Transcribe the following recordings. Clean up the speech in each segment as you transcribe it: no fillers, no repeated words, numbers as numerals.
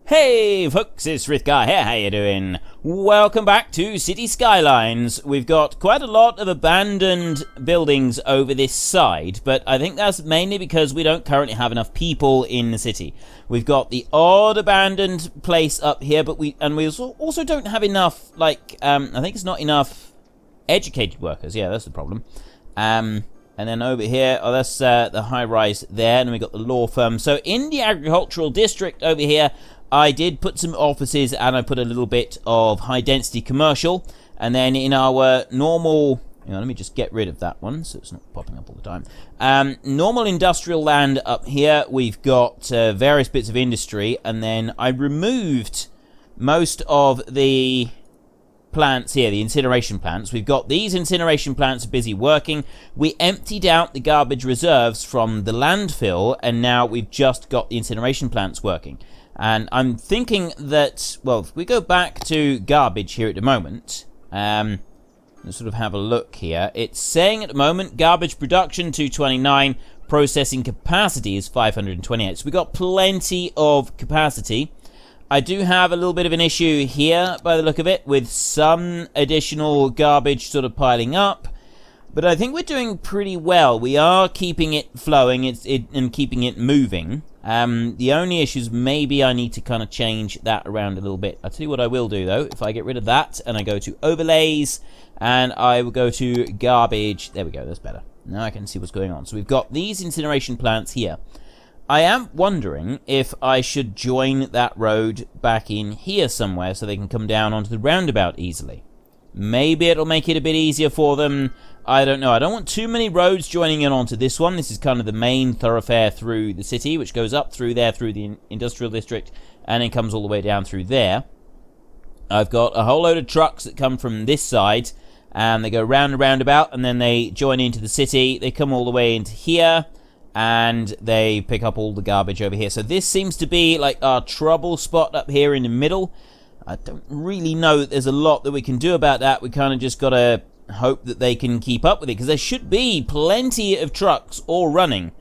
Hey folks, it's Frithgar here, how you doing? Welcome back to City Skylines. We've got quite a lot of abandoned buildings over this side, but I think that's mainly because we don't currently have enough people in the city. We've got the odd abandoned place up here, but we also don't have enough, I think it's not enough educated workers. Yeah, that's the problem. And then over here, oh, that's the high-rise there, and we've got the law firm. So in the agricultural district over here, I did put some offices and I put a little bit of high-density commercial. And then in our normal... let me just get rid of that one so it's not popping up all the time. Normal industrial land up here, we've got various bits of industry. And then I removed most of the plants here, the incineration plants. We've got these incineration plants busy working. We emptied out the garbage reserves from the landfill, and now we've just got the incineration plants working. And I'm thinking that, well, if we go back to garbage here at the moment, let's sort of have a look here. It's saying at the moment, garbage production 229, processing capacity is 528. So we've got plenty of capacity. I do have a little bit of an issue here, by the look of it, with some additional garbage sort of piling up. But I think we're doing pretty well. We are keeping it flowing and keeping it moving. The only issue is maybe I need to kind of change that around a little bit. I'll tell you what I will do, though. If I get rid of that and I go to overlays and I will go to garbage. There we go. That's better. Now I can see what's going on. So we've got these incineration plants here. I am wondering if I should join that road back in here somewhere so they can come down onto the roundabout easily. Maybe it'll make it a bit easier for them. I don't know. I don't want too many roads joining in onto this one. This is kind of the main thoroughfare through the city, which goes up through there, through the industrial district, and then comes all the way down through there. I've got a whole load of trucks that come from this side, and they go round and roundabout, and then they join into the city. They come all the way into here, and they pick up all the garbage over here. So this seems to be like our trouble spot up here in the middle. I don't really know that there's a lot that we can do about that. We kind of just got to hope that they can keep up with it, because there should be plenty of trucks all running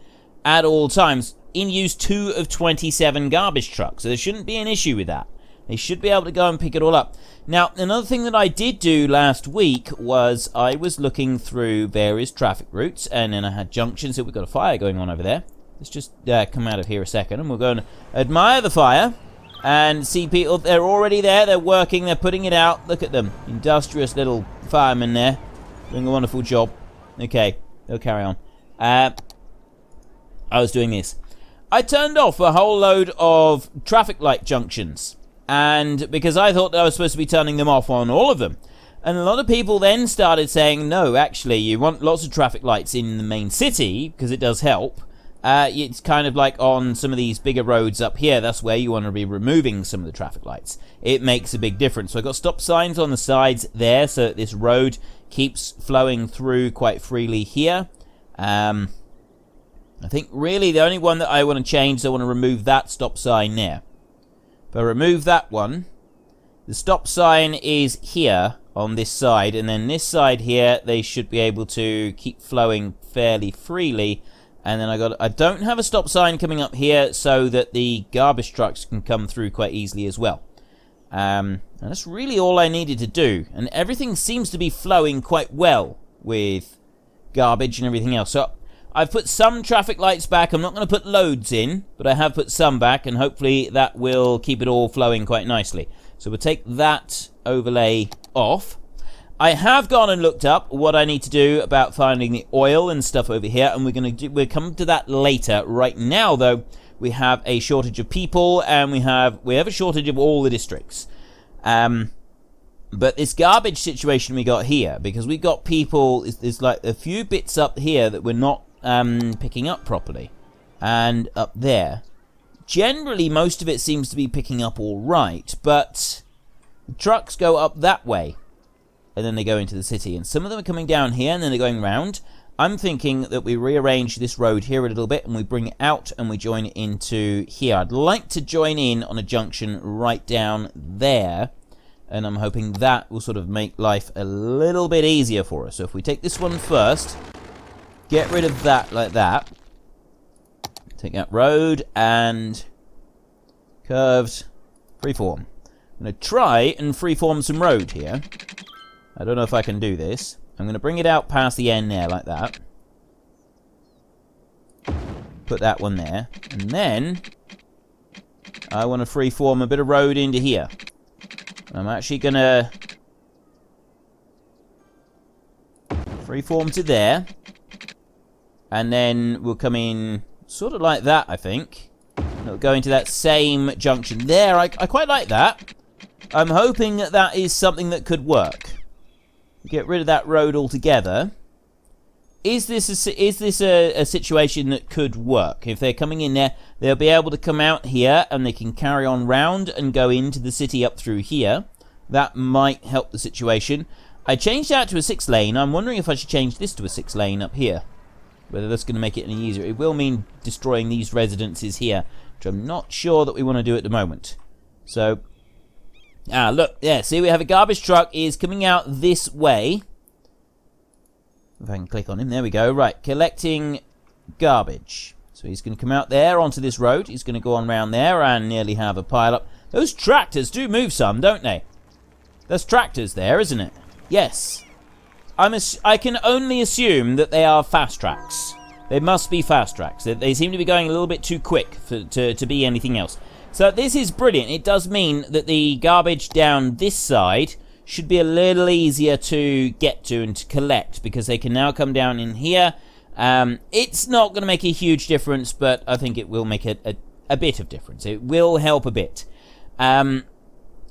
at all times. In use 2 of 27 garbage trucks, so there shouldn't be an issue with that. They should be able to go and pick it all up. Now, another thing that I did do last week was I was looking through various traffic routes, and then I had junctions. So we've got a fire going on over there. Let's just come out of here a second, and we'll go and admire the fire and see people. They're already there. They're working. They're putting it out. Look at them. Industrious little firemen there. Doing a wonderful job. Okay, they'll carry on. I was doing this. I turned off a whole load of traffic light junctions. And because I thought that I was supposed to be turning them off on all of them. And a lot of people then started saying, no, actually, you want lots of traffic lights in the main city, because it does help. It's kind of like on some of these bigger roads up here. That's where you want to be removing some of the traffic lights. It makes a big difference. So I've got stop signs on the sides there, so that this road keeps flowing through quite freely here. I think really the only one that I want to change is I want to remove that stop sign there. If I remove that one, the stop sign is here on this side, and then this side here, they should be able to keep flowing fairly freely. And then I don't have a stop sign coming up here so that the garbage trucks can come through quite easily as well. And that's really all I needed to do. And everything seems to be flowing quite well with garbage and everything else. So I've put some traffic lights back. I'm not going to put loads in, but I have put some back, and hopefully that will keep it all flowing quite nicely. So we'll take that overlay off. I have gone and looked up what I need to do about finding the oil and stuff over here, and we'll come to that later. Right now, though, we have a shortage of people, and we have a shortage of all the districts. But this garbage situation we got here, because we got people, there's like a few bits up here that we're not picking up properly, and up there. Generally, most of it seems to be picking up all right, but the trucks go up that way. And then they go into the city. And some of them are coming down here, and then they're going round. I'm thinking that we rearrange this road here a little bit, and we bring it out, and we join it into here. I'd like to join in on a junction right down there. And I'm hoping that will sort of make life a little bit easier for us. So if we take this one first, get rid of that like that. Take that road, and curved Freeform. I'm going to try and freeform some road here. I don't know if I can do this. I'm going to bring it out past the end there, like that. Put that one there. And then I want to freeform a bit of road into here. I'm actually going to freeform to there. And then we'll come in sort of like that, I think. And it'll go into that same junction there. I quite like that. I'm hoping that that is something that could work. Get rid of that road altogether. Is this a situation that could work? If they're coming in there, they'll be able to come out here and they can carry on round and go into the city up through here. That might help the situation. I changed that to a 6-lane. I'm wondering if I should change this to a 6-lane up here. Whether that's going to make it any easier. It will mean destroying these residences here, which I'm not sure that we want to do at the moment. So, look, yeah, see, we have a garbage truck is coming out this way. If I can click on him, there we go. Right, collecting garbage. So he's going to come out there onto this road. He's going to go on round there and nearly have a pile up. Those tractors do move some, don't they? There's tractors there, isn't it? Yes. I can only assume that they are fast tracks. They must be fast tracks. They seem to be going a little bit too quick to be anything else. So this is brilliant. It does mean that the garbage down this side should be a little easier to get to and to collect, because they can now come down in here. It's not going to make a huge difference, but I think it will make a bit of difference. It will help a bit.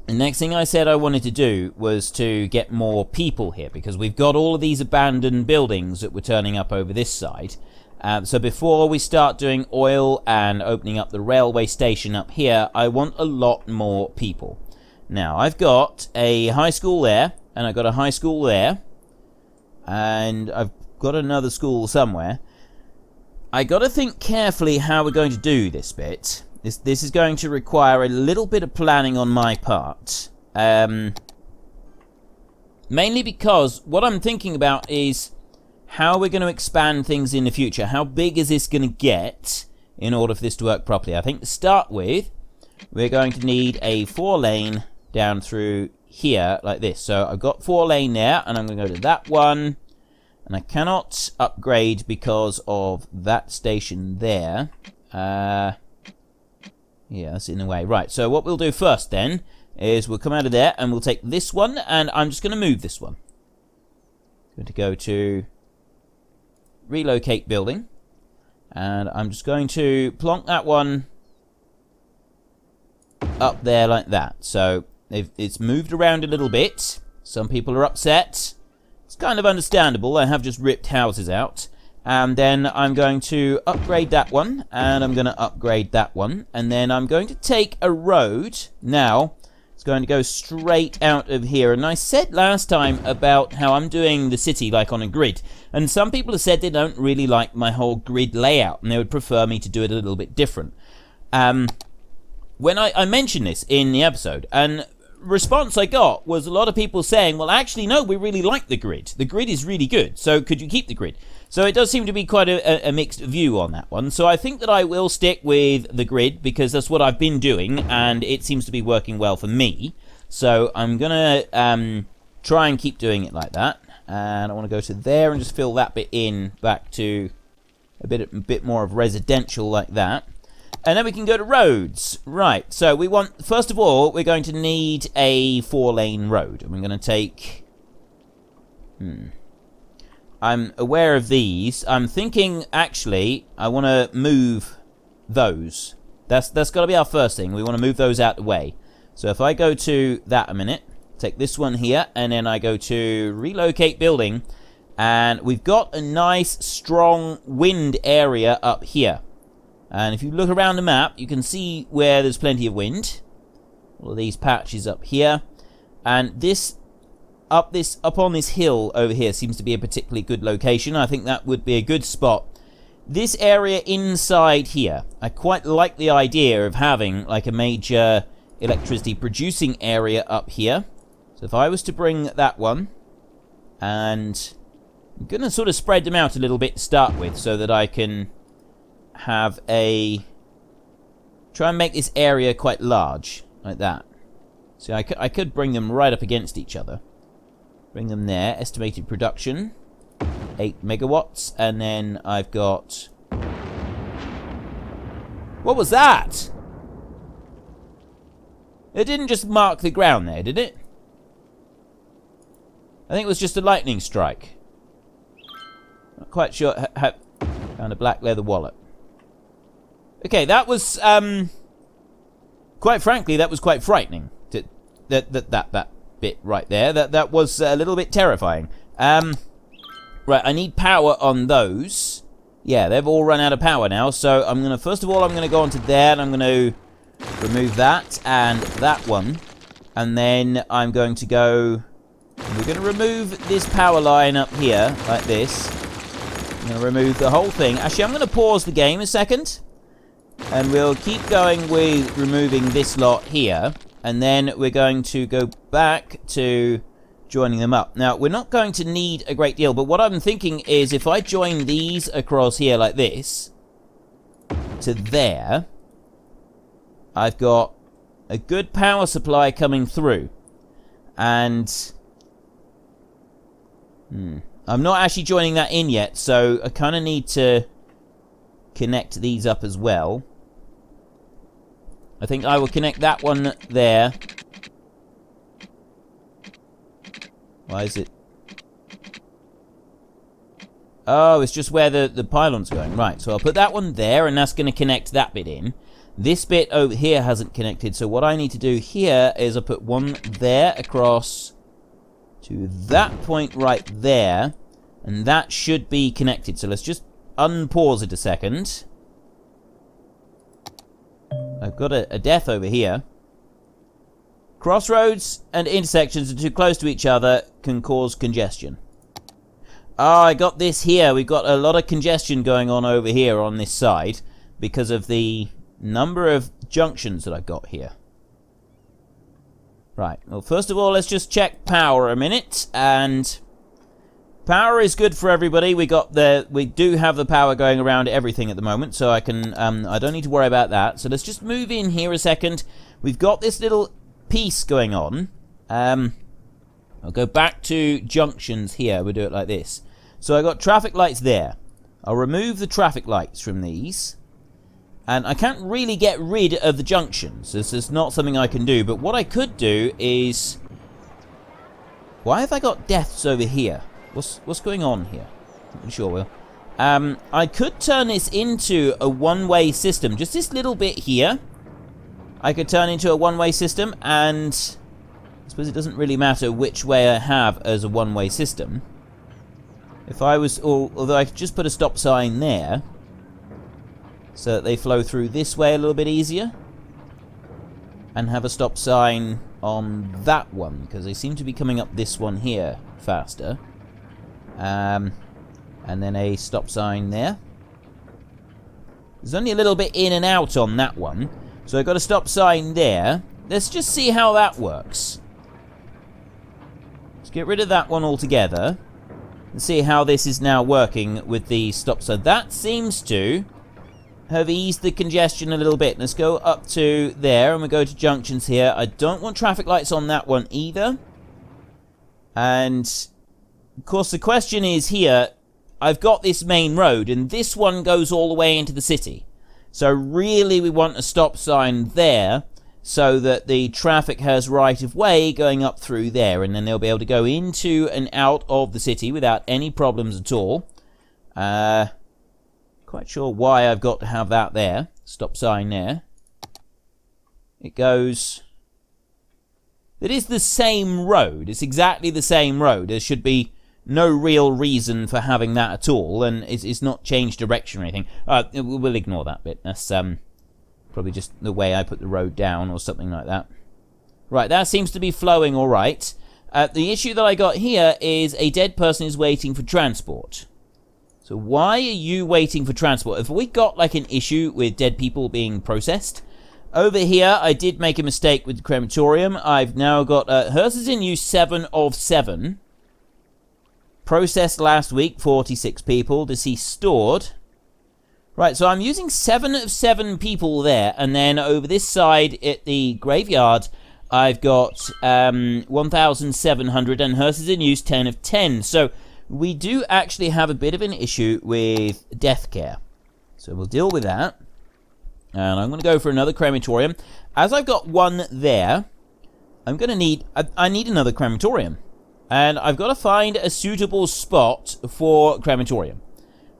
The next thing I said I wanted to do was to get more people here, because we've got all of these abandoned buildings that we're turning up over this side. So before we start doing oil and opening up the railway station up here, I want a lot more people. Now, I've got a high school there, and I've got a high school there, and I've got another school somewhere. I got to think carefully how we're going to do this bit. This is going to require a little bit of planning on my part. Mainly because what I'm thinking about is how we're going to expand things in the future. How big is this going to get in order for this to work properly? I think to start with, we're going to need a 4-lane down through here like this. So I've got 4-lane there, and I'm going to go to that one. And I cannot upgrade because of that station there. Yeah, that's in the way. Right, so what we'll do first then is we'll come out of there and we'll take this one, and I'm just going to move this one. Going to go to relocate building, and I'm just going to plonk that one up there like that. So it's moved around a little bit. Some people are upset. It's kind of understandable. I have just ripped houses out. And then I'm going to upgrade that one, and I'm going to upgrade that one, and then I'm going to take a road. Now, it's going to go straight out of here. And I said last time about how I'm doing the city like on a grid, and some people have said they don't really like my whole grid layout, and they would prefer me to do it a little bit different. When I mentioned this in the episode, and response I got was a lot of people saying, well, actually, no, we really like the grid. The grid is really good, so could you keep the grid? So it does seem to be quite a mixed view on that one. So I think that I will stick with the grid, because that's what I've been doing, and it seems to be working well for me. So I'm going to try and keep doing it like that. And I want to go to there and just fill that bit in back to a bit more of residential like that. And then we can go to roads. Right, so we want, first of all, we're going to need a 4-lane road. And we're going to take... I'm aware of these. I'm thinking, actually, I want to move those. That's got to be our first thing. We want to move those out the way. So if I go to that a minute, take this one here, and then I go to relocate building, and we've got a nice, strong wind area up here. And if you look around the map, you can see where there's plenty of wind. All of these patches up here. And this... Up on this hill over here seems to be a particularly good location. I think that would be a good spot. This area inside here, I quite like the idea of having like a major electricity producing area up here. So if I was to bring that one, and I'm going to sort of spread them out a little bit to start with, so that I can have try and make this area quite large. Like that. See, I could bring them right up against each other. Bring them there. Estimated production. 8 megawatts. And then I've got... What was that? It didn't just mark the ground there, did it? I think it was just a lightning strike. Not quite sure. Found a black leather wallet. Okay, that was, quite frankly, that was quite frightening. That bit right there. That was a little bit terrifying. Right, I need power on those. Yeah, they've all run out of power now. So I'm gonna, first of all, I'm gonna go onto there, and I'm gonna remove that and that one, and then I'm going to go. We're gonna remove this power line up here like this. I'm gonna remove the whole thing. Actually, I'm gonna pause the game a second. And we'll keep going with removing this lot here. And then we're going to go back to joining them up. Now, we're not going to need a great deal, but what I'm thinking is if I join these across here like this to there, I've got a good power supply coming through. And I'm not actually joining that in yet, so I kind of need to connect these up as well. I think I will connect that one there. Why is it? Oh, it's just where the pylon's going. Right, so I'll put that one there, and that's going to connect that bit in. This bit over here hasn't connected, so what I need to do here is I put one there across to that point right there, and that should be connected. So let's just unpause it a second. I've got a death over here. Crossroads and intersections are too close to each other can cause congestion. Oh, I got this here. We've got a lot of congestion going on over here on this side because of the number of junctions that I've got here. Right, well, first of all, let's just check power a minute, and power is good for everybody. We do have the power going around everything at the moment, so I can, I don't need to worry about that. So let's just move in here a second. We've got this little piece going on. I'll go back to junctions here. We'll do it like this. So I got traffic lights there. I'll remove the traffic lights from these. And I can't really get rid of the junctions. This is not something I can do. But what I could do is... Why have I got deaths over here? What's going on here? I'm sure we'll. I could turn this into a one-way system. Just this little bit here. I could turn into a one-way system. And I suppose it doesn't really matter which way I have as a one-way system. If I was... Although I could just put a stop sign there. So that they flow through this way a little bit easier. And have a stop sign on that one, because they seem to be coming up this one here faster. And then a stop sign there. There's only a little bit in and out on that one. So I've got a stop sign there. Let's just see how that works. Let's get rid of that one altogether. And see how this is now working with the stop sign. That seems to have eased the congestion a little bit. Let's go up to there, and we go to junctions here. I don't want traffic lights on that one either. And, of course, the question is here, I've got this main road, and this one goes all the way into the city. So, really, we want a stop sign there, so that the traffic has right of way going up through there, and then they'll be able to go into and out of the city without any problems at all. Quite sure why I've got to have that there. Stop sign there. It goes... It is the same road. It's exactly the same road. There should be no real reason for having that at all, and it's not changed direction or anything. We'll ignore that bit. That's probably just the way I put the road down or something like that. Right, that seems to be flowing all right. The issue that I got here is a dead person is waiting for transport. So why are you waiting for transport? Have we got like an issue with dead people being processed? Over here, I did make a mistake with the crematorium. I've now got... hers is in use 7 of 7. Processed last week, 46 people. Deceased stored. Right, so I'm using 7 of 7 people there, and then over this side at the graveyard, I've got 1,700, and hers is in use 10 of 10. So we do actually have a bit of an issue with death care. So we'll deal with that. And I'm going to go for another crematorium. As I've got one there, I'm going to need... I need another crematorium. And I've got to find a suitable spot for crematorium.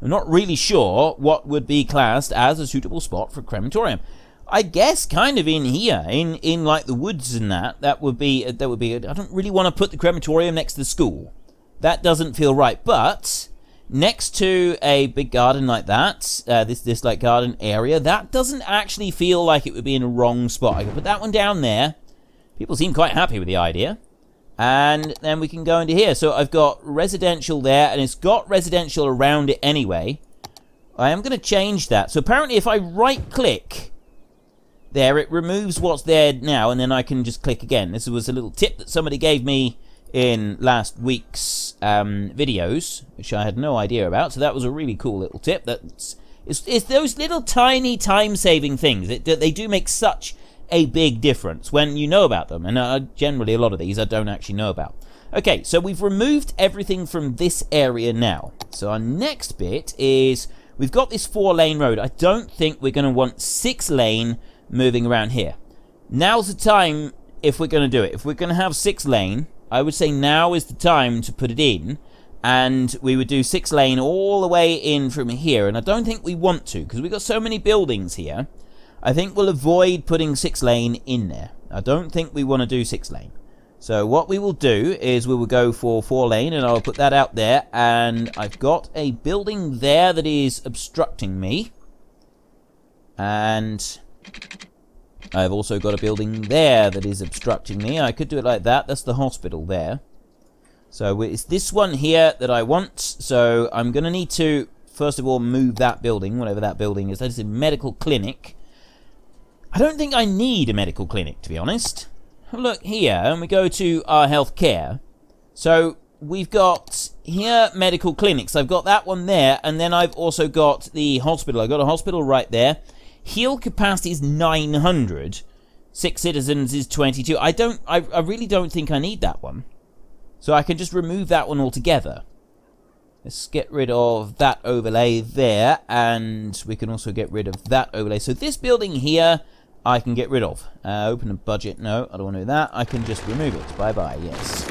I'm not really sure what would be classed as a suitable spot for crematorium. I guess kind of in here, in like the woods and that would be... I don't really want to put the crematorium next to the school. That doesn't feel right. But next to a big garden like that, this like garden area, that doesn't actually feel like it would be in a wrong spot. I can put that one down there. People seem quite happy with the idea. And then we can go into here. So I've got residential there, and it's got residential around it anyway. I am going to change that. So apparently if I right-click there, it removes what's there now, and then I can just click again. This was a little tip that somebody gave me in last week's videos, which I had no idea about. So that was a really cool little tip. It's those little tiny time-saving things. They do make such a big difference when you know about them, and generally a lot of these I don't actually know about. Okay, so we've removed everything from this area now. So our next bit is we've got this 4-lane road. I don't think we're going to want 6-lane moving around here. Now's the time if we're going to do it. If we're going to have 6-lane, I would say now is the time to put it in, and we would do 6-lane all the way in from here, and I don't think we want to because we've got so many buildings here. I think we'll avoid putting 6-lane in there. I don't think we want to do 6-lane. So what we will do is we will go for 4-lane, and I'll put that out there. And I've got a building there that is obstructing me. And I've also got a building there that is obstructing me. I could do it like that. That's the hospital there. So it's this one here that I want. So I'm going to need to, first of all, move that building, whatever that building is. That is a medical clinic. I don't think I need a medical clinic, to be honest. Look here, and we go to our healthcare. So we've got here medical clinics. I've got that one there, and then I've also got the hospital. I've got a hospital right there. Heal capacity is 900. 6 citizens is 22. I really don't think I need that one. So I can just remove that one altogether. Let's get rid of that overlay there, and we can also get rid of that overlay. So this building here, I can get rid of. Open a budget. No, I don't want to do that. I can just remove it. Bye-bye. Yes.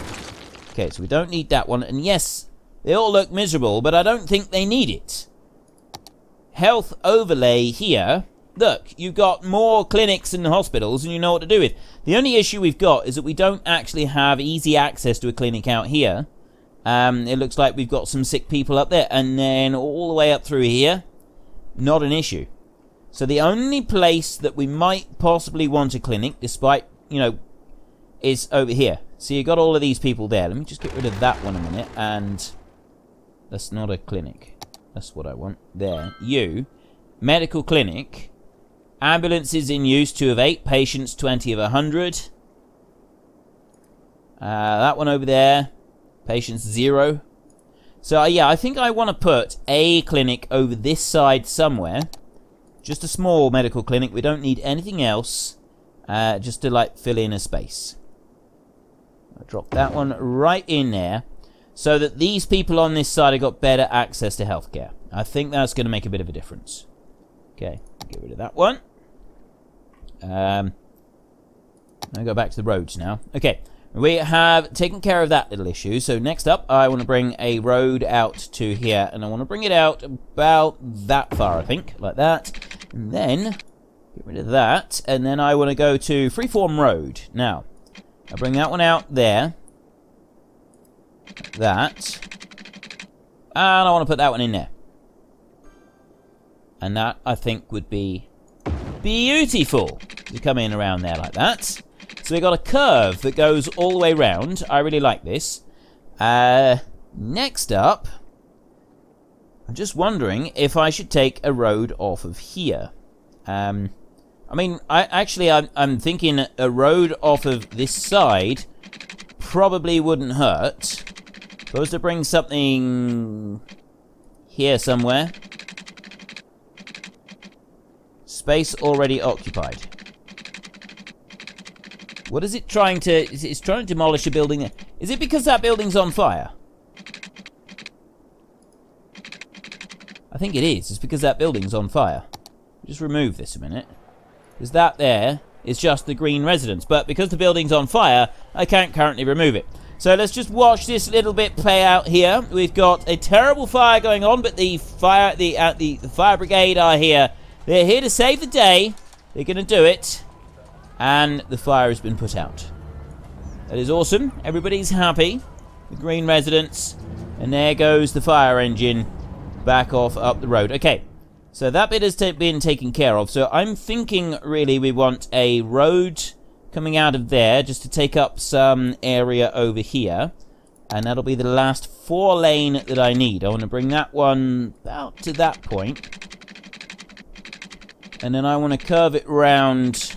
Okay, so we don't need that one. And yes, they all look miserable, but I don't think they need it. Health overlay here. Look, you've got more clinics and hospitals, and you know what to do with. The only issue we've got is that we don't actually have easy access to a clinic out here. It looks like we've got some sick people up there, and then all the way up through here, not an issue. So the only place that we might possibly want a clinic, despite, you know, is over here. So you got all of these people there. Let me just get rid of that one a minute, and that's not a clinic. That's what I want. There. You. Medical clinic. Ambulances in use, 2 of 8. Patients, 20 of 100. That one over there. Patients, 0. So, yeah, I think I want to put a clinic over this side somewhere. Just a small medical clinic. We don't need anything else. Just to, like, fill in a space. I'll drop that one right in there. So that these people on this side have got better access to healthcare. I think that's going to make a bit of a difference. Okay, get rid of that one. I'll go back to the roads now. Okay, we have taken care of that little issue. So next up, I want to bring a road out to here. And I want to bring it out about that far, I think. Like that. And then, get rid of that. And then I want to go to Freeform Road. Now, I'll bring that one out there. Like that. And I want to put that one in there. And that, I think, would be beautiful to come in around there like that. So we've got a curve that goes all the way around. I really like this. Next up, I'm just wondering if I should take a road off of here. I mean, I'm thinking a road off of this side probably wouldn't hurt. Supposed to bring something here somewhere. Space already occupied. What is it trying to... It's trying to demolish a building. Is it because that building's on fire? I think it is. It's because that building's on fire. Just remove this a minute. Because that there is just the green residence. But because the building's on fire, I can't currently remove it. So let's just watch this little bit play out here. We've got a terrible fire going on, but the fire brigade are here. They're here to save the day. They're going to do it. And the fire has been put out. That is awesome. Everybody's happy. The green residence. And there goes the fire engine back off up the road. Okay. So that bit has been taken care of. So I'm thinking really we want a road coming out of there just to take up some area over here. And that'll be the last 4-lane that I need. I want to bring that one about to that point. And then I want to curve it round.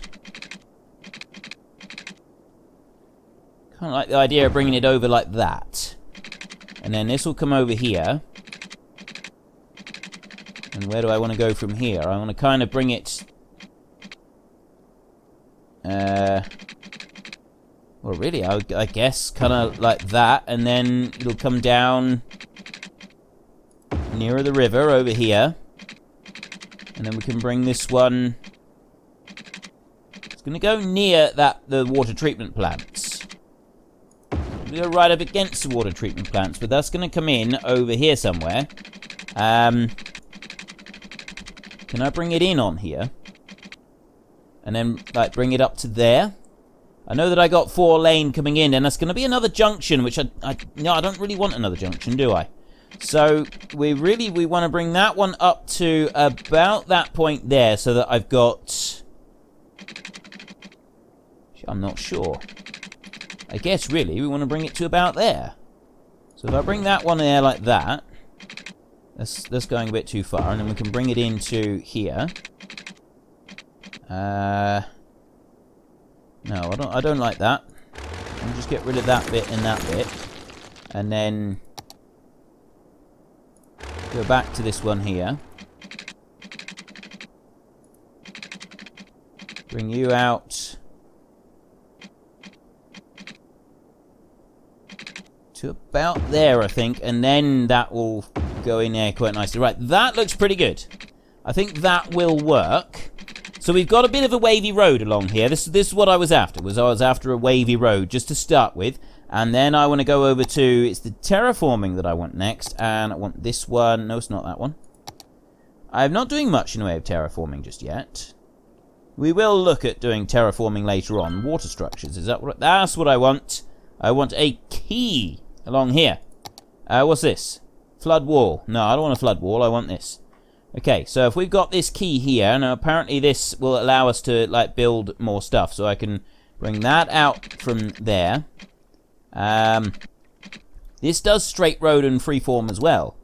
Kind of like the idea of bringing it over like that. And then this will come over here. And where do I want to go from here? I want to kind of bring it... well, really, I guess kind of like that. And then it'll come down nearer the river over here. And then we can bring this one... It's going to go near the water treatment plants. Go right up against the water treatment plants, but that's going to come in over here somewhere. Can I bring it in on here? And then, like, bring it up to there? I know that I got 4-lane coming in, and that's going to be another junction, which no, I don't really want another junction, do I? So, we want to bring that one up to about that point there, so that I've got... I'm not sure. I guess, really, we want to bring it to about there. So if I bring that one there like that, that's going a bit too far, and then we can bring it into here. No, I don't like that. I'll just get rid of that bit and that bit. And then go back to this one here. Bring you out to about there, I think, and then that will go in there quite nicely. Right, that looks pretty good. I think that will work. So we've got a bit of a wavy road along here. This is what I was after. I was after a wavy road just to start with, and then I want to go over to, it's the terraforming that I want next, and I want this one. No, it's not that one. I'm not doing much in the way of terraforming just yet. We will look at doing terraforming later on. Water structures, is that what? That's what I want. I want a key along here. What's this? Flood wall. No, I don't want a flood wall. I want this. Okay, so if we've got this key here, now apparently this will allow us to, like, build more stuff. So I can bring that out from there. This does straight road and freeform as well.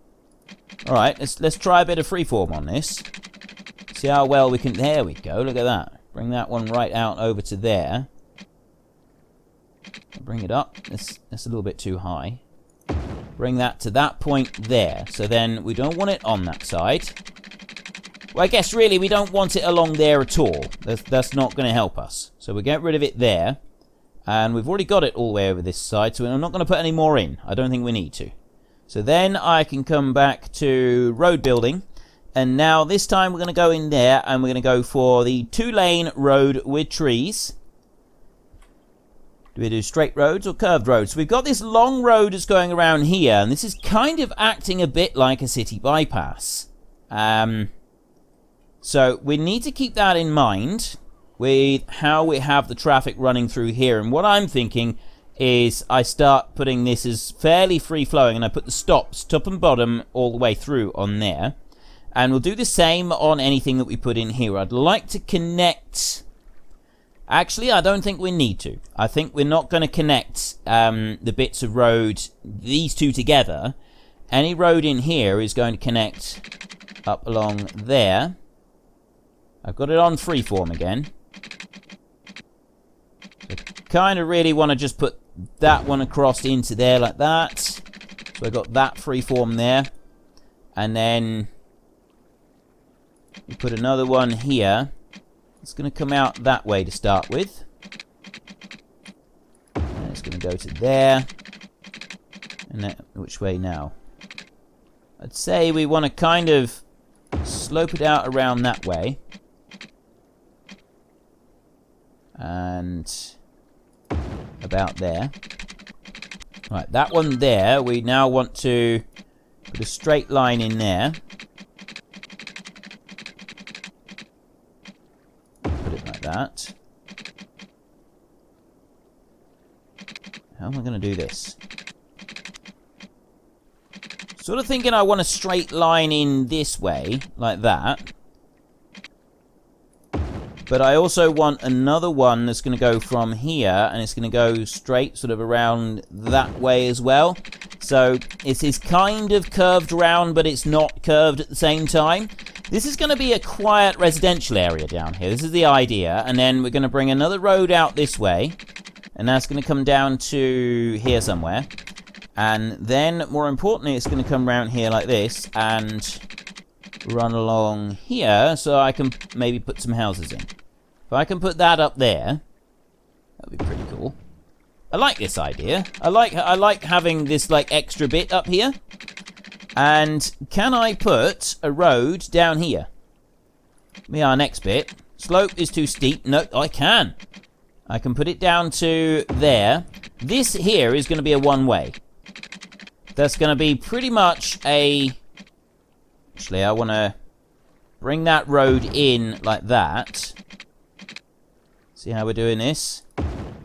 Alright, let's try a bit of freeform on this. See how well we can... There we go, look at that. Bring that one right out over to there. Bring it up. That's a little bit too high. Bring that to that point there. So then we don't want it on that side. Well, I guess really we don't want it along there at all. That's not going to help us. So we get rid of it there. And we've already got it all the way over this side, so I'm not going to put any more in. I don't think we need to. So then I can come back to road building. And now this time we're going to go in there and we're going to go for the 2-lane road with trees. Do we do straight roads or curved roads? So we've got this long road that's going around here, and this is kind of acting a bit like a city bypass. So we need to keep that in mind with how we have the traffic running through here. And what I'm thinking is I start putting this as fairly free-flowing, and I put the stops top and bottom all the way through on there. And we'll do the same on anything that we put in here. I'd like to connect... Actually, I don't think we need to. I think we're not going to connect the bits of road, these two together. Any road in here is going to connect up along there. I've got it on freeform again. I kind of really want to just put that one across into there like that. So I got that freeform there. And then We put another one here. It's going to come out that way to start with. And it's going to go to there. And that, which way now? I'd say we want to kind of slope it out around that way. And about there. Right, that one there, we now want to put a straight line in there. Put it like that. How am I going to do this? Sort of thinking I want a straight line in this way, like that. But I also want another one that's going to go from here, and it's going to go straight sort of around that way as well. So it is kind of curved around, but it's not curved at the same time. This is going to be a quiet residential area down here. This is the idea. And then we're going to bring another road out this way. And that's going to come down to here somewhere. And then, more importantly, it's going to come around here like this and run along here so I can maybe put some houses in. If I can put that up there, that'd be pretty cool. I like this idea. I like having this like extra bit up here. And can I put a road down here? Be our next bit. Slope is too steep. No, I can. I can put it down to there. This here is going to be a one-way. That's going to be pretty much a... Actually, I want to bring that road in like that. See how we're doing this?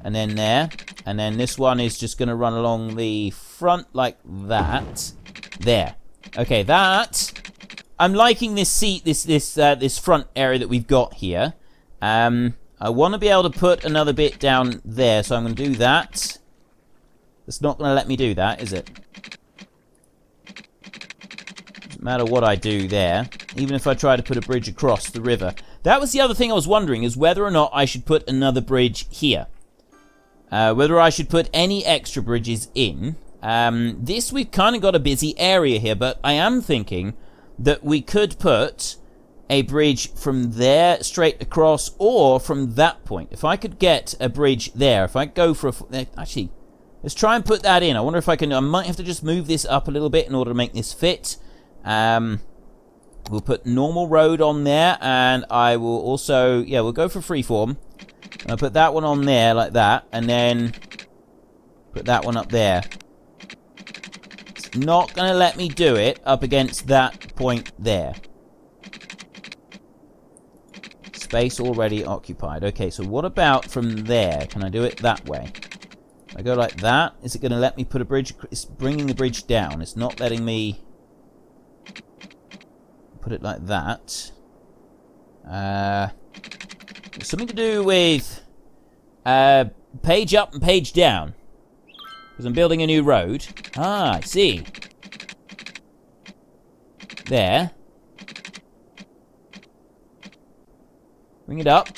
And then there. And then this one is just going to run along the front like that. There. Okay, that... I'm liking this seat, this front area that we've got here. I want to be able to put another bit down there, so I'm going to do that. It's not going to let me do that, is it? Doesn't matter what I do there. Even if I try to put a bridge across the river. That was the other thing I was wondering, is whether or not I should put another bridge here. Whether I should put any extra bridges in. This, we've kind of got a busy area here, but I am thinking that we could put a bridge from there straight across, or from that point. If I could get a bridge there, if I go for a... Actually, let's try and put that in. I wonder if I can... I might have to just move this up a little bit in order to make this fit. We'll put normal road on there, and I will also... Yeah, we'll go for freeform. I'll put that one on there like that, and then put that one up there. It's not going to let me do it up against that point there. Space already occupied. Okay, so what about from there? Can I do it that way? If I go like that, is it going to let me put a bridge? It's bringing the bridge down. It's not letting me put it like that. It's something to do with page up and page down. Because I'm building a new road. Ah, I see. There. Bring it up.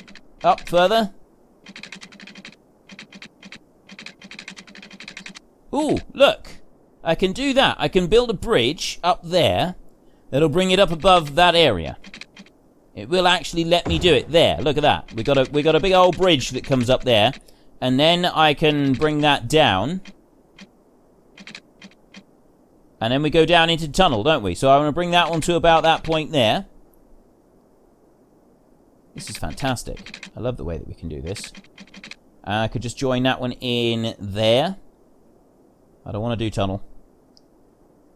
Up further. Ooh, look. I can do that. I can build a bridge up there that'll bring it up above that area. It will actually let me do it there. Look at that. We got a big old bridge that comes up there. And then I can bring that down. And then we go down into the tunnel, don't we? So I want to bring that one to about that point there. This is fantastic. I love the way that we can do this. I could just join that one in there. I don't want to do tunnel.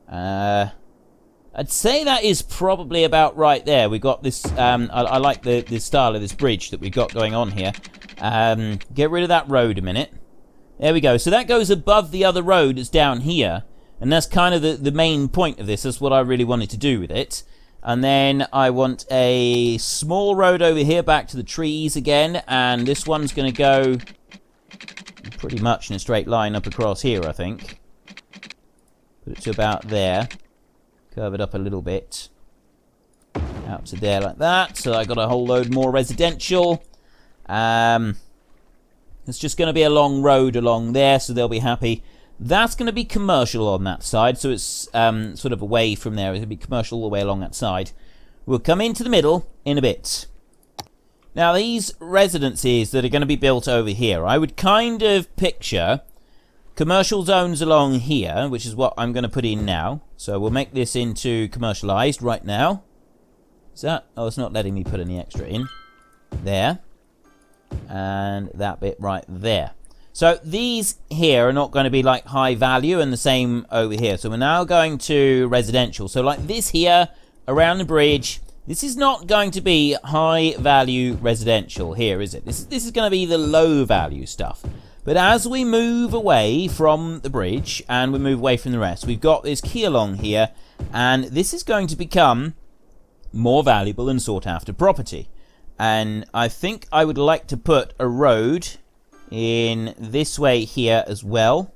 I'd say that is probably about right there. We've got this... I like the style of this bridge that we've got going on here. Get rid of that road a minute. There we go. So that goes above the other road that's down here. And that's kind of the main point of this. That's what I really wanted to do with it. And then I want a small road over here back to the trees again. And this one's going to go pretty much in a straight line up across here, I think. Put it to about there. Curve it up a little bit. Out to there like that. So I got a whole load more residential. It's just going to be a long road along there, so they'll be happy. That's going to be commercial on that side, so it's sort of away from there. It'll be commercial all the way along that side. We'll come into the middle in a bit. Now, these residences that are going to be built over here, I would kind of picture commercial zones along here, which is what I'm going to put in now. So we'll make this into commercialized right now. Is that? Oh, it's not letting me put any extra in. There. And that bit right there. So these here are not going to be like high value, and the same over here. So we're now going to residential. So like this here, around the bridge, this is not going to be high value residential here, is it? This is going to be the low value stuff. But as we move away from the bridge and we move away from the rest, we've got this key along here, and this is going to become more valuable and sought after property. And I think I would like to put a road in this way here as well.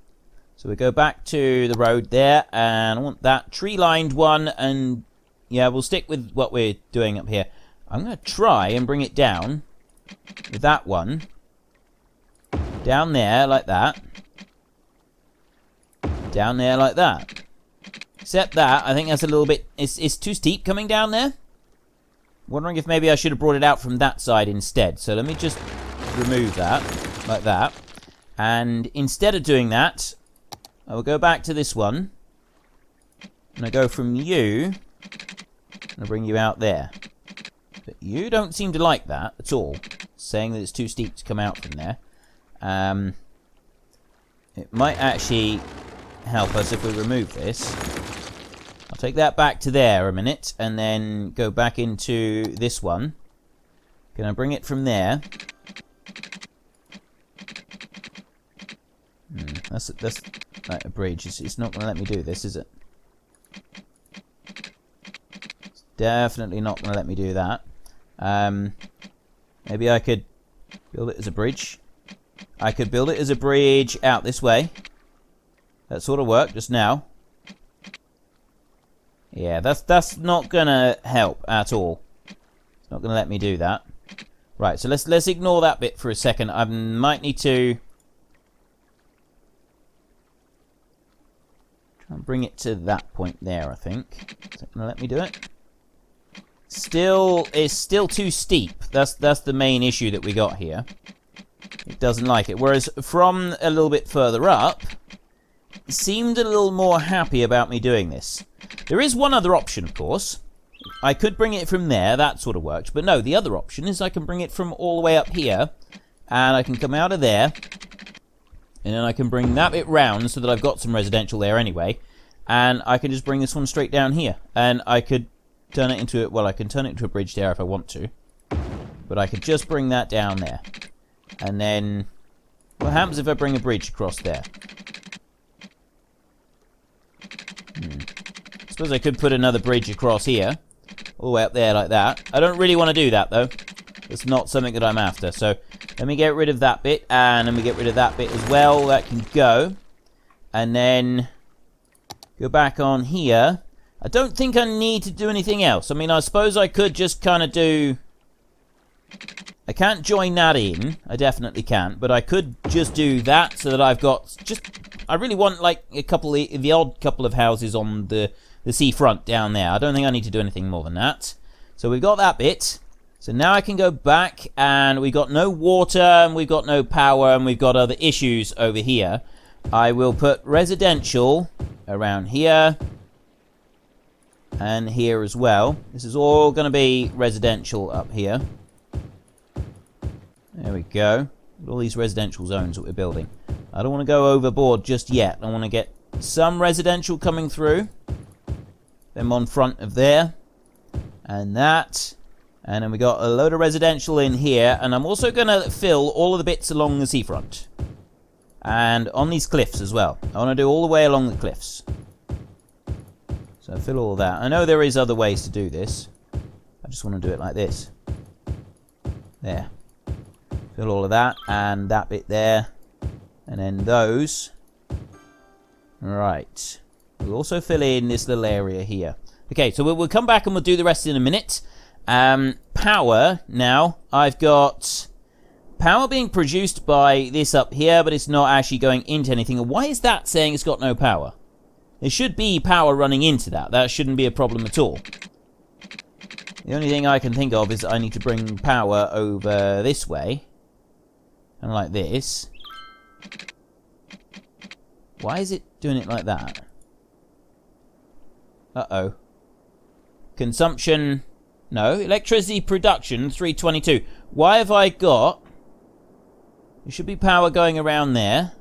So we go back to the road there, and I want that tree lined one, and yeah, we'll stick with what we're doing up here. I'm going to try and bring it down with that one. Down there like that. Down there like that. Except that, I think that's a little bit... It's too steep coming down there. Wondering if maybe I should have brought it out from that side instead. So let me just remove that. Like that. And instead of doing that, I will go back to this one. And I go from you... and I'll bring you out there. But you don't seem to like that at all. Saying that it's too steep to come out from there. It might actually help us if we remove this. I'll take that back to there a minute, and then go back into this one. Can I bring it from there? That's like a bridge. It's not going to let me do this, is it? It's definitely not going to let me do that. Maybe I could build it as a bridge. I could build it as a bridge out this way. That sort of worked just now. Yeah, that's not gonna help at all. It's not gonna let me do that. Right, so let's ignore that bit for a second. I might need to try and bring it to that point there, I think. Is it gonna let me do it? It's still too steep. That's the main issue that we got here. It doesn't like it. Whereas from a little bit further up, it seemed a little more happy about me doing this. There is one other option, of course. I could bring it from there. That sort of works. But no, the other option is I can bring it from all the way up here. And I can come out of there. And then I can bring that bit round so that I've got some residential there anyway. And I can just bring this one straight down here. And I could turn it into... well, I can turn it into a bridge there if I want to. But I could just bring that down there. And then, what happens if I bring a bridge across there? I suppose I could put another bridge across here. All the way up there like that. I don't really want to do that, though. It's not something that I'm after. So, let me get rid of that bit. And let me get rid of that bit as well. That can go. And then, go back on here. I don't think I need to do anything else. I mean, I suppose I could just kind of do... I can't join that in. I definitely can't. But I could just do that so that I've got just... I really want like a couple of... the odd couple of houses on the seafront down there. I don't think I need to do anything more than that. So we've got that bit. So now I can go back and we've got no water and we've got no power and we've got other issues over here. I will put residential around here. And here as well. This is all going to be residential up here. There we go. All these residential zones that we're building. I don't want to go overboard just yet. I want to get some residential coming through. Them on front of there. And that. And then we got a load of residential in here. And I'm also going to fill all of the bits along the seafront. And on these cliffs as well. I want to do all the way along the cliffs. So fill all that. I know there is other ways to do this. I just want to do it like this. There. Fill all of that, and that bit there. And then those. Right. We'll also fill in this little area here. Okay, so we'll come back and we'll do the rest in a minute. Power, now. I've got power being produced by this up here, but it's not actually going into anything. And why is that saying it's got no power? There should be power running into that. That shouldn't be a problem at all. The only thing I can think of is I need to bring power over this way. And like this. Why is it doing it like that? Uh-oh. Consumption... No, electricity production, 322. Why have I got... There should be power going around there.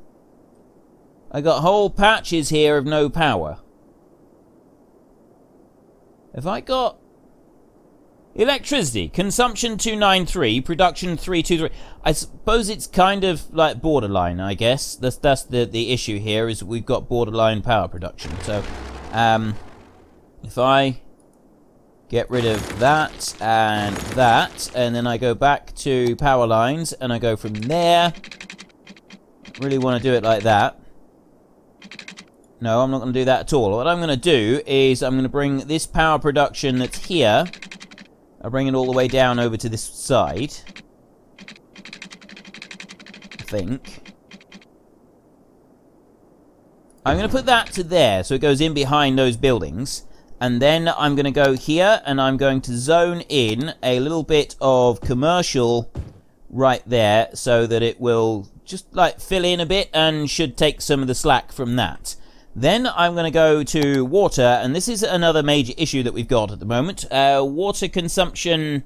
I got whole patches here of no power. Have I got... Electricity, consumption 293, production 323. I suppose it's kind of like borderline, I guess. That's the issue here, is we've got borderline power production. So, if I get rid of that, and then I go back to power lines, and I go from there. Really want to do it like that. No, I'm not going to do that at all. What I'm going to do is I'm going to bring this power production that's here, I'll bring it all the way down over to this side. I think. I'm going to put that to there, so it goes in behind those buildings. And then I'm going to go here, and I'm going to zone in a little bit of commercial right there, so that it will just like fill in a bit and should take some of the slack from that. Then I'm going to go to water, and this is another major issue that we've got at the moment. Water consumption.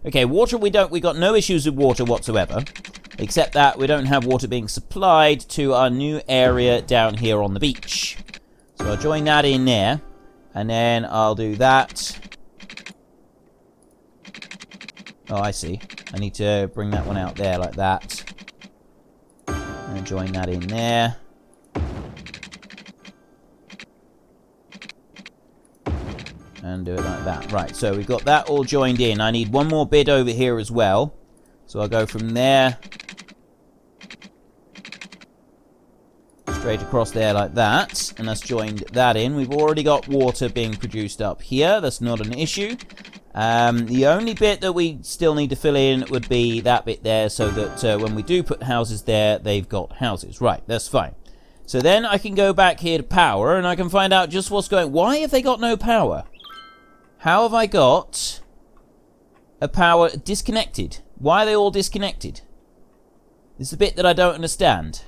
Okay, water we got no issues with water whatsoever, except that we don't have water being supplied to our new area down here on the beach. So I'll join that in there, and then I'll do that. Oh, I see. I need to bring that one out there like that. And join that in there. And do it like that. Right, so we've got that all joined in. I need one more bit over here as well. So I'll go from there. Straight across there like that. And that's joined that in. We've already got water being produced up here. That's not an issue. The only bit that we still need to fill in would be that bit there, so that when we do put houses there, they've got houses. Right, that's fine. So then I can go back here to power, and I can find out just what's going... Why have they got no power? How have I got a power disconnected? Why are they all disconnected? This is the bit that I don't understand.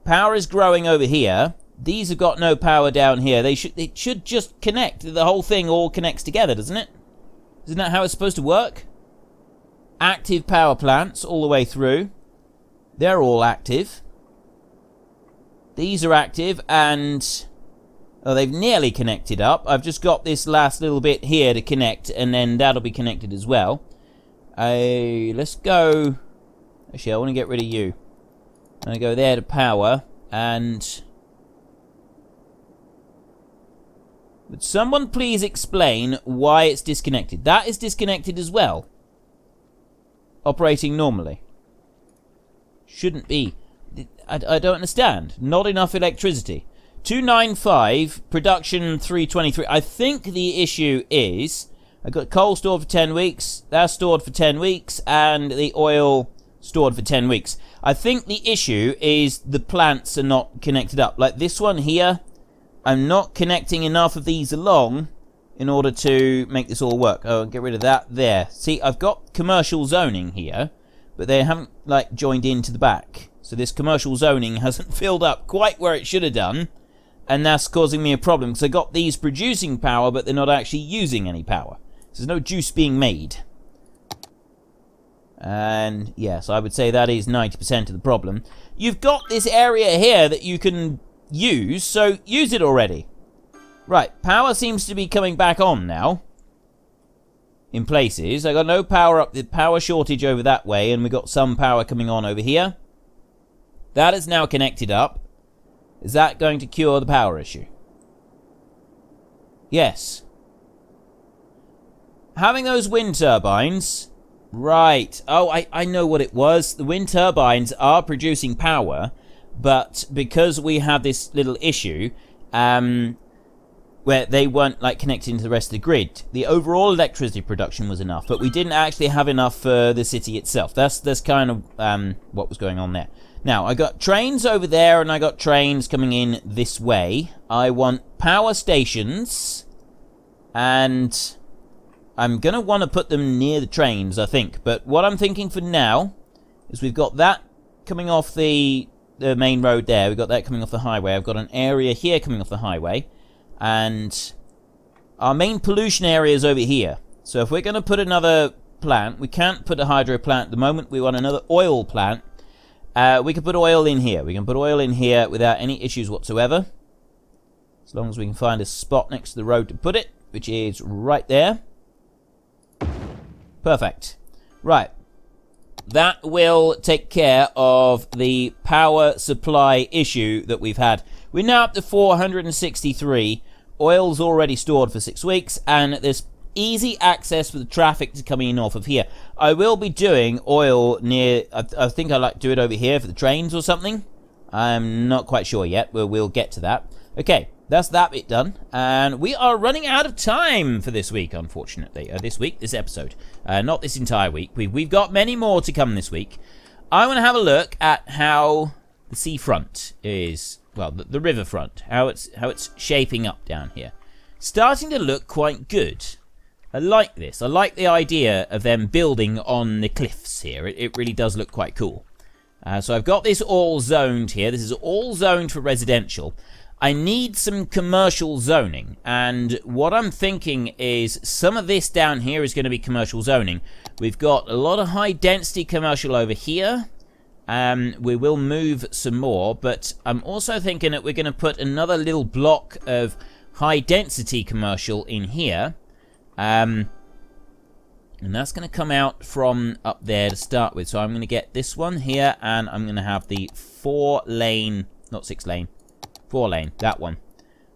Power is growing over here. These have got no power down here. It should just connect. The whole thing all connects together, doesn't it? Isn't that how it's supposed to work? Active power plants all the way through. They're all active. These are active, and... Oh, they've nearly connected up. I've just got this last little bit here to connect, and then that'll be connected as well. Let's go... Actually, I want to get rid of you. I'm going to go there to power, and... Would someone please explain why it's disconnected? That is disconnected as well. Operating normally. Shouldn't be. I don't understand. Not enough electricity. 295, production 323. I think the issue is, I've got coal stored for 10 weeks, that's stored for 10 weeks, and the oil stored for 10 weeks. I think the issue is the plants are not connected up. Like this one here, I'm not connecting enough of these along in order to make this all work. Oh, get rid of that there. See, I've got commercial zoning here, but they haven't, like, joined into the back. So this commercial zoning hasn't filled up quite where it should have done. And that's causing me a problem, because I got these producing power, but they're not actually using any power. So there's no juice being made. And, yes, I would say that is 90% of the problem. You've got this area here that you can use, so use it already. Right, power seems to be coming back on now. In places. I got no power up, the power shortage over that way, and we got some power coming on over here. That is now connected up. Is that going to cure the power issue? Yes. Having those wind turbines... Right. Oh, I know what it was. The wind turbines are producing power, but because we have this little issue, where they weren't, like, connected into the rest of the grid, the overall electricity production was enough, but we didn't actually have enough for the city itself. That's kind of what was going on there. Now, I got trains over there, and I got trains coming in this way. I want power stations And I'm going to want to put them near the trains, I think. But what I'm thinking for now is we've got that coming off the main road there. We've got that coming off the highway. I've got an area here coming off the highway. And our main pollution area is over here. So if we're going to put another plant, we can't put a hydro plant at the moment. We want another oil plant. We can put oil in here. We can put oil in here without any issues whatsoever. As long as we can find a spot next to the road to put it, which is right there. Perfect. Right. That will take care of the power supply issue that we've had. We're now up to 463. Oil's already stored for 6 weeks, and there's easy access for the traffic to come in off of here. I will be doing oil near, I think I'd like to do it over here for the trains or something. I'm not quite sure yet, but we'll get to that. Okay, that's that bit done, and we are running out of time for this week, unfortunately. This episode. Not this entire week. We've got many more to come this week. I want to have a look at how the seafront is, well, the riverfront, how it's shaping up down here. Starting to look quite good. I like this. I like the idea of them building on the cliffs here. It really does look quite cool. So I've got this all zoned here. This is all zoned for residential. I need some commercial zoning, and what I'm thinking is some of this down here is going to be commercial zoning. We've got a lot of high density commercial over here. We will move some more, but I'm also thinking that we're going to put another little block of high density commercial in here. And that's going to come out from up there to start with. So I'm going to get this one here, and I'm going to have the 4-lane, not 6-lane, 4-lane, that one.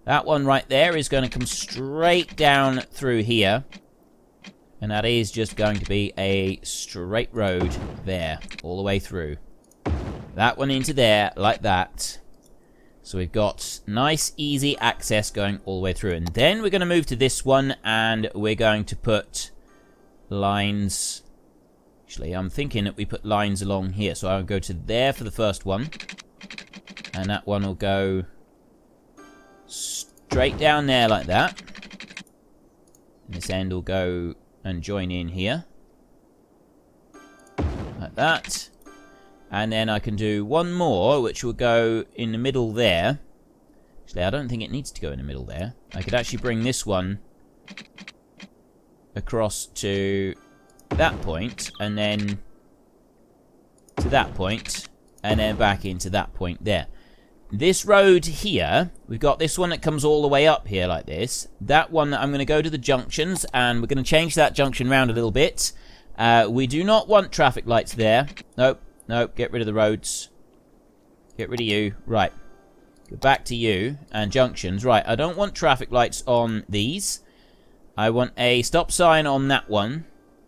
That one right there is going to come straight down through here. And that is just going to be a straight road there, all the way through. That one into there, like that. So we've got nice, easy access going all the way through. And then we're going to move to this one, and we're going to put lines. Actually, I'm thinking that we put lines along here. So I'll go to there for the first one. And that one will go straight down there like that. And this end will go and join in here. Like that. And then I can do one more, which will go in the middle there. Actually, I don't think it needs to go in the middle there. I could actually bring this one across to that point, and then to that point, and then back into that point there. This road here, we've got this one that comes all the way up here like this. That one, I'm going to go to the junctions, and we're going to change that junction round a little bit. We do not want traffic lights there. Nope. Nope, get rid of the roads. Get rid of you. Right. Go back to you. And junctions. Right, I don't want traffic lights on these. I want a stop sign on that one.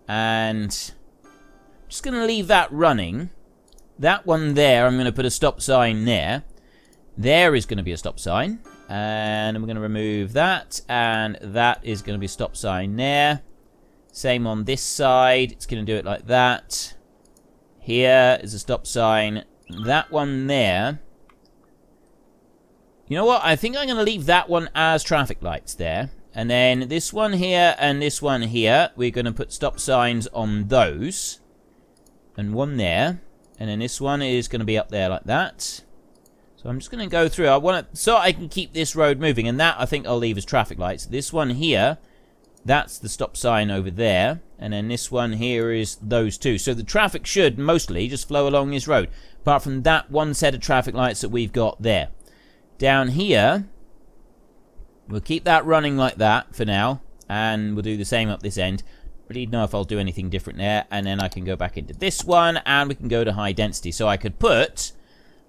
And I'm just going to leave that running. That one there, I'm going to put a stop sign there. There is going to be a stop sign. And I'm going to remove that. And that is going to be a stop sign there. Same on this side. It's going to do it like that. Here is a stop sign. That one there. You know what? I think I'm going to leave that one as traffic lights there. And then this one here and this one here. We're going to put stop signs on those. And one there. And then this one is going to be up there like that. So I'm just going to go through. I want it so I can keep this road moving. And that I think I'll leave as traffic lights. This one here. That's the stop sign over there. And then this one here is those two. So the traffic should mostly just flow along this road. Apart from that one set of traffic lights that we've got there. Down here, we'll keep that running like that for now. And we'll do the same up this end. Really know if I'll do anything different there. And then I can go back into this one. And we can go to high density. So I could put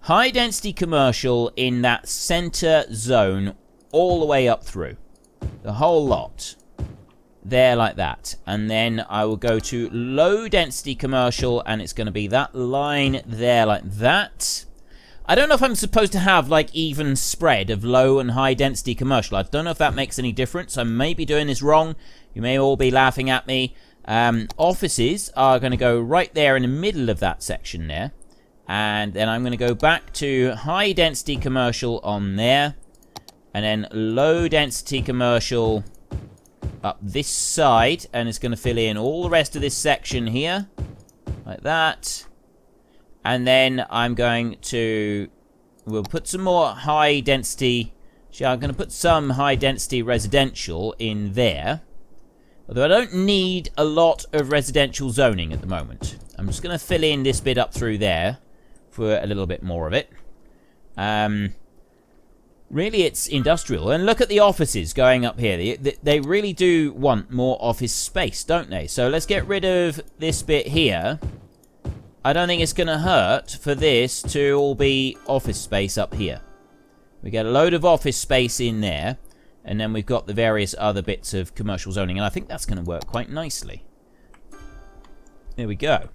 high density commercial in that center zone all the way up through. The whole lot. There like that. And then I will go to low density commercial, and it's going to be that line there like that. I don't know if I'm supposed to have like even spread of low and high density commercial. I don't know if that makes any difference. I may be doing this wrong. You may all be laughing at me. Offices are going to go right there in the middle of that section there. And then I'm going to go back to high density commercial on there. And then low density commercial up this side, and it's going to fill in all the rest of this section here, like that. And then I'm going to, we'll put some more high density, I'm going to put some high density residential in there. Although I don't need a lot of residential zoning at the moment. I'm just going to fill in this bit up through there for a little bit more of it. Really, it's industrial. And look at the offices going up here. They really do want more office space, don't they? So let's get rid of this bit here. I don't think it's going to hurt for this to all be office space up here. We get a load of office space in there. And then we've got the various other bits of commercial zoning. And I think that's going to work quite nicely. There we go.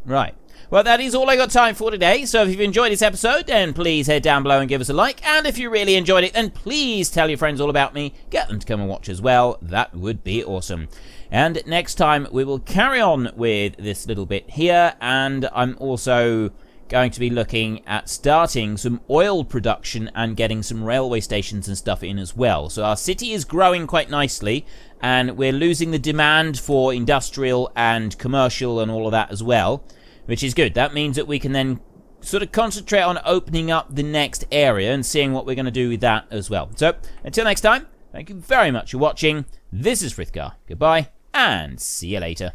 Right. Well, that is all I got time for today. So if you've enjoyed this episode, then please head down below and give us a like. And if you really enjoyed it, then please tell your friends all about me. Get them to come and watch as well. That would be awesome. And next time, we will carry on with this little bit here. And I'm also going to be looking at starting some oil production and getting some railway stations and stuff in as well. So our city is growing quite nicely, and we're losing the demand for industrial and commercial and all of that as well, which is good. That means that we can then sort of concentrate on opening up the next area and seeing what we're going to do with that as well. So until next time, thank you very much for watching. This is Frithgar. Goodbye, and see you later.